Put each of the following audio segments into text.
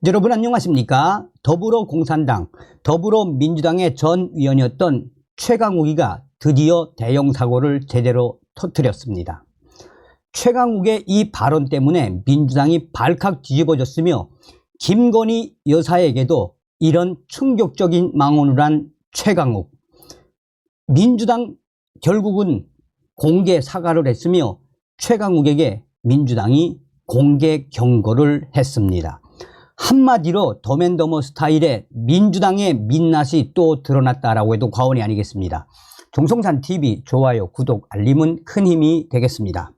여러분 안녕하십니까? 더불어공산당, 더불어민주당의 전 위원이었던 최강욱이가 드디어 대형 사고를 제대로 터뜨렸습니다. 최강욱의 이 발언 때문에 민주당이 발칵 뒤집어졌으며 김건희 여사에게도 이런 충격적인 망언을 한 최강욱. 민주당 결국은 공개 사과를 했으며 최강욱에게 민주당이 공개 경고를 했습니다. 한마디로 더맨더머 스타일의 민주당의 민낯이 또 드러났다라고 해도 과언이 아니겠습니다. 종성산TV 좋아요, 구독, 알림은 큰 힘이 되겠습니다.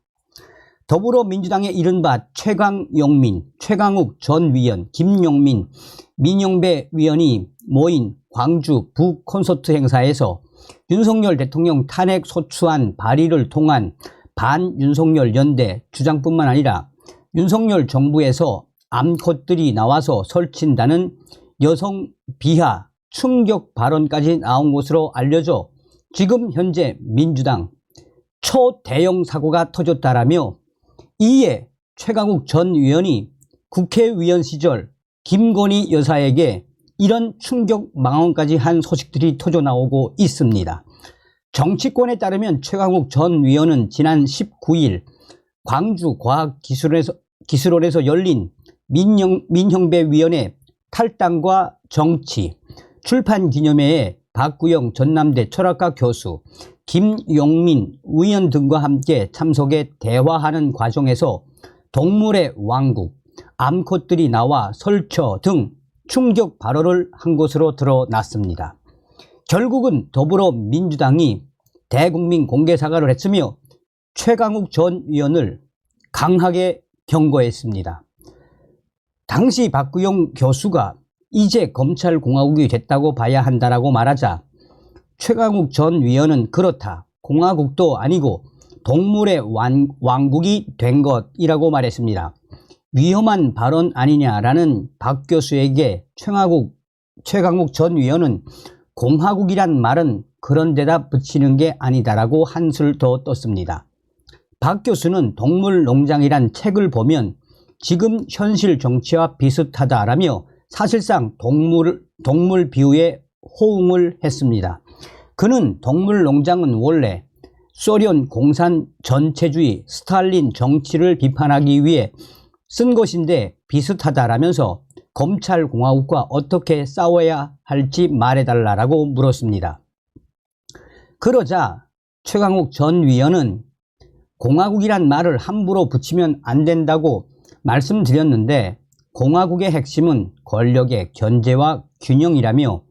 더불어민주당의 이른바 최강영민, 최강욱 전 위원, 김용민, 민영배 위원이 모인 광주 북콘서트 행사에서 윤석열 대통령 탄핵 소추안 발의를 통한 반윤석열 연대 주장뿐만 아니라 윤석열 정부에서 암컷들이 나와서 설친다는 여성 비하 충격 발언까지 나온 것으로 알려져 지금 현재 민주당 초대형 사고가 터졌다라며 이에 최강욱 전 의원이 국회의원 시절 김건희 여사에게 이런 충격 망언까지 한 소식들이 터져나오고 있습니다. 정치권에 따르면 최강욱 전 의원은 지난 19일 광주과학기술원에서 열린 민형배 위원회 탈당과 정치 출판 기념회에 박구영 전남대 철학과 교수, 김용민 의원 등과 함께 참석해 대화하는 과정에서 동물의 왕국, 암컷들이 나와 설쳐 등 충격 발언을 한 것으로 드러났습니다. 결국은 더불어민주당이 대국민 공개 사과를 했으며 최강욱 전 의원을 강하게 경고했습니다. 당시 박구영 교수가 이제 검찰공화국이 됐다고 봐야 한다라고 말하자 최강욱 전 위원은 그렇다, 공화국도 아니고 동물의 왕국이 된 것이라고 말했습니다. 위험한 발언 아니냐라는 박 교수에게 최강욱 전 위원은 공화국이란 말은 그런 데다 붙이는 게 아니다라고 한술 더 떴습니다. 박 교수는 동물농장이란 책을 보면 지금 현실 정치와 비슷하다라며 사실상 동물 비유에 호응을 했습니다. 그는 동물농장은 원래 소련 공산 전체주의 스탈린 정치를 비판하기 위해 쓴 것인데 비슷하다라면서 검찰공화국과 어떻게 싸워야 할지 말해달라고 물었습니다. 그러자 최강욱 전 위원은 공화국이란 말을 함부로 붙이면 안 된다고 말씀드렸는데 공화국의 핵심은 권력의 견제와 균형이라며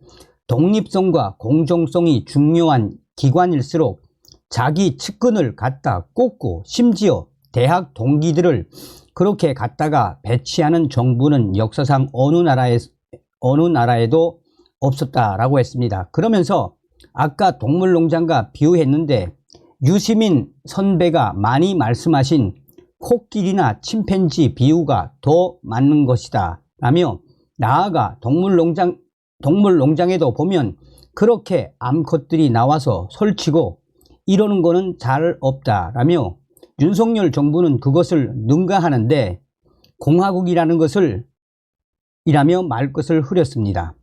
독립성과 공정성이 중요한 기관일수록 자기 측근을 갖다 꽂고 심지어 대학 동기들을 그렇게 갖다가 배치하는 정부는 역사상 어느 나라에도 없었다라고 했습니다. 그러면서 아까 동물농장과 비유했는데 유시민 선배가 많이 말씀하신 코끼리나 침팬지 비유가 더 맞는 것이다 라며 나아가 동물농장에도 보면 그렇게 암컷들이 나와서 설치고 이러는 거는 잘 없다 라며 윤석열 정부는 그것을 능가하는데 공화국이라는 것을 이라며 말것을 흐렸습니다.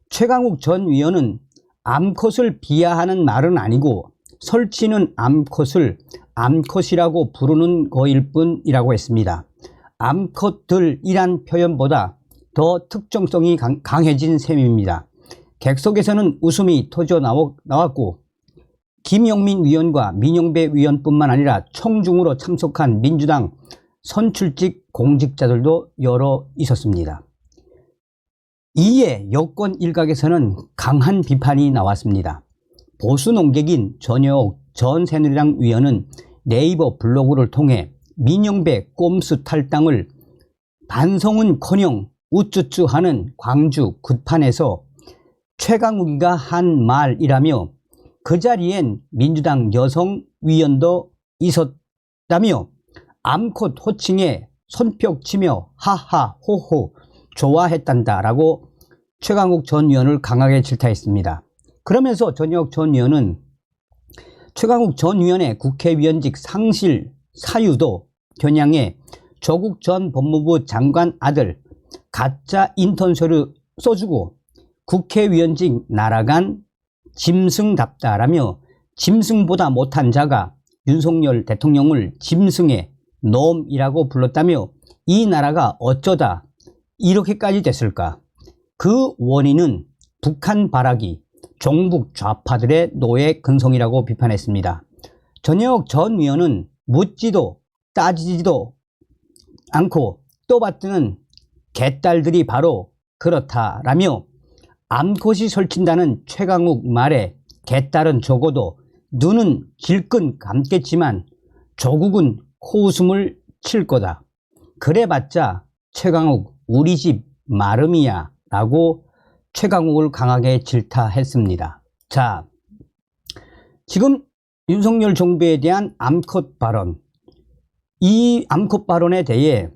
최강욱 전 위원은 암컷을 비하하는 말은 아니고 설치는 암컷을 암컷이라고 부르는 거일 뿐이라고 했습니다. 암컷들이란 표현보다 더 특정성이 강해진 셈입니다. 객석에서는 웃음이 터져 나왔고 김용민 위원과 민영배 위원뿐만 아니라 청중으로 참석한 민주당 선출직 공직자들도 여러 있었습니다. 이에 여권 일각에서는 강한 비판이 나왔습니다. 보수 농객인 전효옥 전 새누리당 위원은 네이버 블로그를 통해 민영배 꼼수 탈당을 반성은커녕 우쭈쭈하는 광주 굿판에서 최강욱이가 한 말이라며 그 자리엔 민주당 여성 위원도 있었다며 암컷 호칭에 손뼉치며 하하 호호 좋아했단다라고 최강욱 전 의원을 강하게 질타했습니다. 그러면서 전효옥 전 의원은 최강욱 전 의원의 국회의원직 상실 사유도 겨냥해 조국 전 법무부 장관 아들 가짜 인턴 서류 써주고 국회의원직 날아간 짐승답다라며 짐승보다 못한 자가 윤석열 대통령을 짐승의 놈이라고 불렀다며 이 나라가 어쩌다 이렇게까지 됐을까? 그 원인은 북한 발악이 종북 좌파들의 노예 근성이라고 비판했습니다. 전혁 전 위원은 묻지도 따지지도 않고 떠받드는 개딸들이 바로 그렇다라며 암컷이 설친다는 최강욱 말에 개딸은 적어도 눈은 질끈 감겠지만 조국은 코웃음을 칠 거다. 그래봤자 최강욱 우리 집 마름이야 라고 최강욱을 강하게 질타했습니다. 자, 지금 윤석열 정부에 대한 암컷 발언, 이 암컷 발언에 대해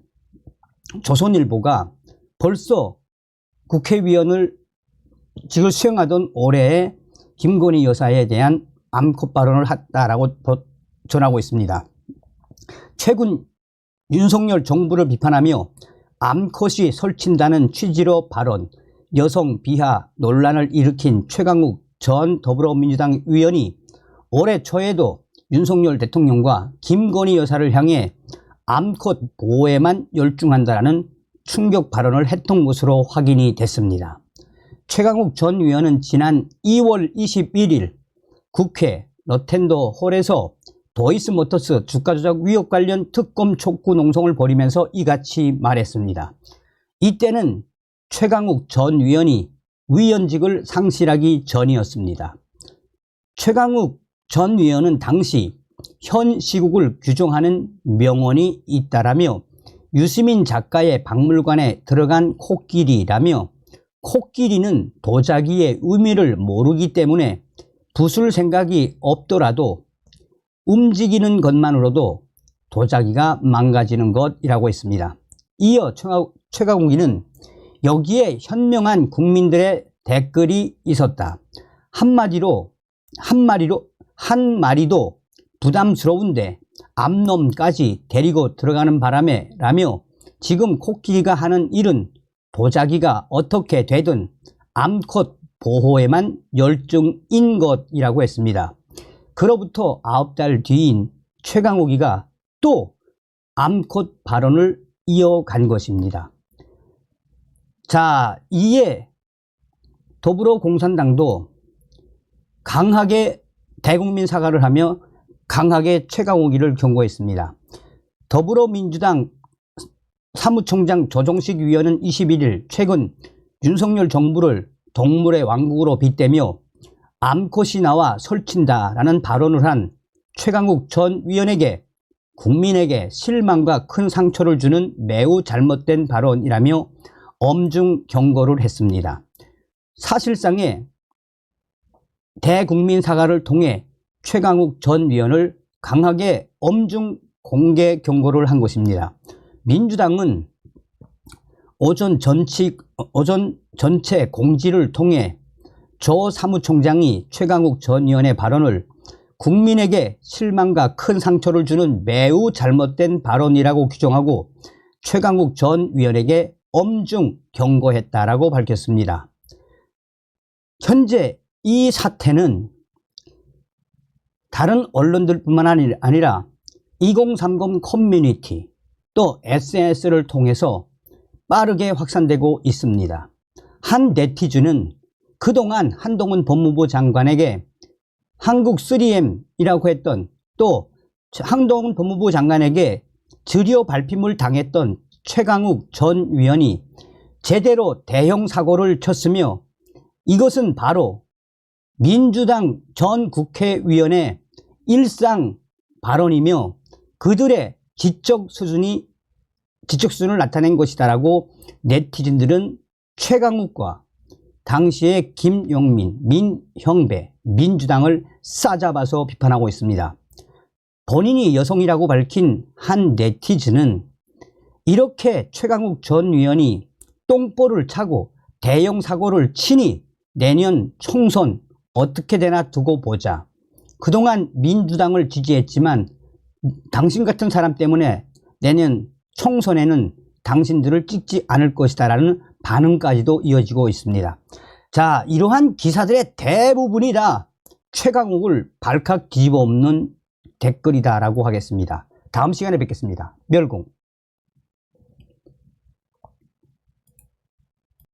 조선일보가 벌써 국회의원을 지금 수행하던 올해의 김건희 여사에 대한 암컷 발언을 했다라고 전하고 있습니다. 최근 윤석열 정부를 비판하며 암컷이 설친다는 취지로 발언, 여성 비하 논란을 일으킨 최강욱 전 더불어민주당 의원이 올해 초에도 윤석열 대통령과 김건희 여사를 향해 암컷 보호에만 열중한다는 충격 발언을 했던 것으로 확인이 됐습니다. 최강욱 전 의원은 지난 2월 21일 국회 러텐더 홀에서 도이치모터스 주가 조작 의혹 관련 특검 촉구 농성을 벌이면서 이같이 말했습니다. 이때는 최강욱 전 의원이 위원직을 상실하기 전이었습니다. 최강욱 전 의원은 당시 현 시국을 규정하는 명언이 있다라며 유시민 작가의 박물관에 들어간 코끼리라며 코끼리는 도자기의 의미를 모르기 때문에 부술 생각이 없더라도 움직이는 것만으로도 도자기가 망가지는 것이라고 했습니다. 이어 최강욱이는 여기에 현명한 국민들의 댓글이 있었다. 한마디도 부담스러운데 암놈까지 데리고 들어가는 바람에 라며 지금 코끼리가 하는 일은 도자기가 어떻게 되든 암컷 보호에만 열중인 것이라고 했습니다. 그로부터 9달 뒤인 최강욱이가 또 암컷 발언을 이어간 것입니다. 자, 이에 더불어공산당도 강하게 대국민 사과를 하며 강하게 최강욱이를 경고했습니다. 더불어민주당 사무총장 조정식 위원은 21일 최근 윤석열 정부를 동물의 왕국으로 빗대며 암컷이 나와 설친다라는 발언을 한 최강욱 전 위원에게 국민에게 실망과 큰 상처를 주는 매우 잘못된 발언이라며 엄중 경고를 했습니다. 사실상의 대국민 사과를 통해 최강욱 전 위원을 강하게 엄중 공개 경고를 한 것입니다. 민주당은 오전 전체 공지를 통해 조 사무총장이 최강욱 전 의원의 발언을 국민에게 실망과 큰 상처를 주는 매우 잘못된 발언이라고 규정하고 최강욱 전 의원에게 엄중 경고했다라고 밝혔습니다. 현재 이 사태는 다른 언론들뿐만 아니라 2030 커뮤니티 또 SNS를 통해서 빠르게 확산되고 있습니다. 한 네티즌은 그동안 한동훈 법무부 장관에게 한국 3M이라고 했던 또 한동훈 법무부 장관에게 증여 발핏물 당했던 최강욱 전 위원이 제대로 대형 사고를 쳤으며 이것은 바로 민주당 전 국회의원의 일상 발언이며 그들의 지적 수준을 나타낸 것이다라고 네티즌들은 최강욱과 당시의 김용민, 민형배, 민주당을 싸잡아서 비판하고 있습니다. 본인이 여성이라고 밝힌 한 네티즌은 이렇게 최강욱 전 의원이 똥볼을 차고 대형 사고를 치니 내년 총선 어떻게 되나 두고 보자. 그동안 민주당을 지지했지만 당신 같은 사람 때문에 내년 총선에는 당신들을 찍지 않을 것이다 라는 반응까지도 이어지고 있습니다. 자, 이러한 기사들의 대부분이 다 최강욱을 발칵 뒤집어 엎는 댓글이다 라고 하겠습니다. 다음 시간에 뵙겠습니다. 멸공.